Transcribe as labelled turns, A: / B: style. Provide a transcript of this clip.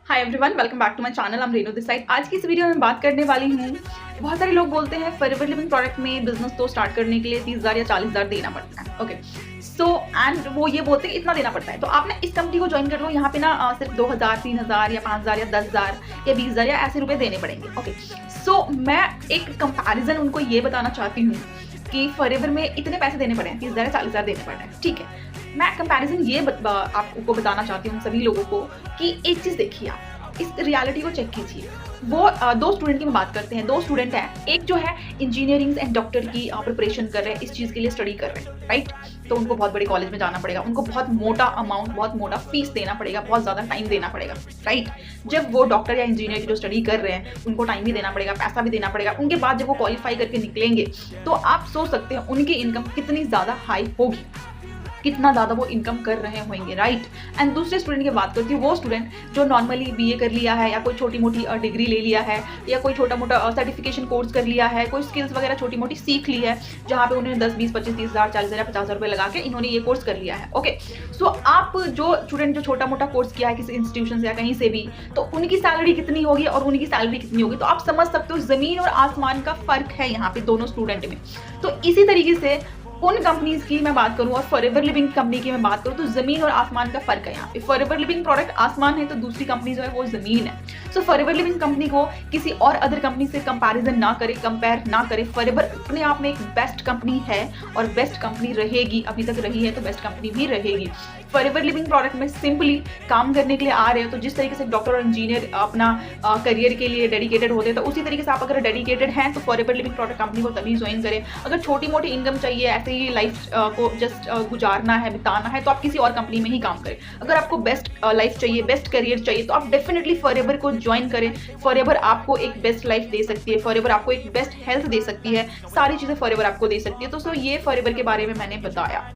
A: Hi everyone, welcome back to my channel. I am Renu this side. आज की इस video में बात करने वाली हूँ। बहुत सारे लोग बोलते हैं फॉरएवर लिविंग प्रोडक्ट में बिजनेस तो स्टार्ट करने के लिए 30,000 या 40,000 देना पड़ता है। ओके, सो एंड वो ये बोलते हैं इतना देना पड़ता है, तो आप ना इस कंपनी को ज्वाइन कर लो। यहाँ पे ना सिर्फ 2,000, 3,000 या 5,000 या 10,000 या 20,000 या ऐसे रुपए देने पड़ेंगे। ओके, सो मैं एक कंपैरिजन उनको ये बताना चाहती हूँ कि फॉरएवर में इतने पैसे देने पड़े हैं, 30,000 या 40,000 देने पड़ रहे हैं। ठीक है, मैं कंपैरिजन ये आपको बताना चाहती हूँ सभी लोगों को कि एक चीज देखिए, आप इस रियलिटी को चेक कीजिए। वो दो स्टूडेंट की हम बात करते हैं। दो स्टूडेंट हैं, एक जो है इंजीनियरिंग एंड डॉक्टर की प्रिपरेशन कर रहे हैं, इस चीज़ के लिए स्टडी कर रहे हैं, राइट। तो उनको बहुत बड़े कॉलेज में जाना पड़ेगा, उनको बहुत मोटा अमाउंट, बहुत मोटा फीस देना पड़ेगा, बहुत ज़्यादा टाइम देना पड़ेगा, राइट। जब वो डॉक्टर या इंजीनियर की जो स्टडी कर रहे हैं, उनको टाइम भी देना पड़ेगा, पैसा भी देना पड़ेगा। उनके बाद जब वो क्वालिफाई करके निकलेंगे तो आप सोच सकते हैं उनकी इनकम कितनी ज़्यादा हाई होगी, कितना ज़्यादा वो इनकम कर रहे होंगे, राइट। एंड दूसरे स्टूडेंट की बात करती हूँ, वो स्टूडेंट जो नॉर्मली बीए कर लिया है या कोई छोटी मोटी डिग्री ले लिया है या कोई छोटा मोटा सर्टिफिकेशन कोर्स कर लिया है, कोई स्किल्स वगैरह छोटी मोटी सीख ली है, जहाँ पे उन्होंने 10, 20, 25, 30,000, 40,000, 50,000 रुपये लगा के इन्होंने ये कोर्स कर लिया है। ओके, सो आप जो स्टूडेंट जो छोटा मोटा कोर्स किया है किसी इंस्टीट्यूशन से या कहीं से भी, तो उनकी सैलरी कितनी होगी और उनकी सैलरी कितनी होगी, तो आप समझ सकते हो ज़मीन और आसमान का फर्क है यहाँ पे दोनों स्टूडेंट में। तो इसी तरीके से उन कंपनीज की मैं बात करूं और फॉरएवर लिविंग कंपनी की मैं बात करूं, तो जमीन और आसमान का फर्क है यहाँ पे। फॉरएवर लिविंग प्रोडक्ट आसमान है, तो दूसरी कंपनी जो है वो जमीन है। सो फॉरएवर लिविंग कंपनी को किसी और अदर कंपनी से कंपैरिजन ना करे, कंपेयर ना करे। फॉरएवर अपने आप में एक बेस्ट कंपनी है और बेस्ट कंपनी रहेगी, अभी तक रही है तो बेस्ट कंपनी भी रहेगी। फॉरएवर लिविंग प्रोडक्ट में सिंपली काम करने के लिए आ रहे हो, तो जिस तरीके से डॉक्टर और इंजीनियर अपना करियर के लिए डेडिकेटेड होते हैं, तो उसी तरीके से आप अगर डेडिकेटेड हैं तो फॉरएवर लिविंग प्रोडक्ट कंपनी को तभी ज्वाइन करें। अगर छोटी मोटी इनकम चाहिए, ऐसे ही लाइफ को जस्ट गुजारना है, बिताना है, तो आप किसी और कंपनी में ही काम करें। अगर आपको बेस्ट लाइफ चाहिए, बेस्ट करियर चाहिए, तो आप डेफिनेटली फॉरएवर को ज्वाइन करें। फॉरएवर आपको एक बेस्ट लाइफ दे सकती है, फॉरएवर आपको एक बेस्ट हेल्थ दे सकती है, सारी चीज़ें फॉरएवर आपको दे सकती है। तो ये फॉरएवर के बारे में मैंने बताया।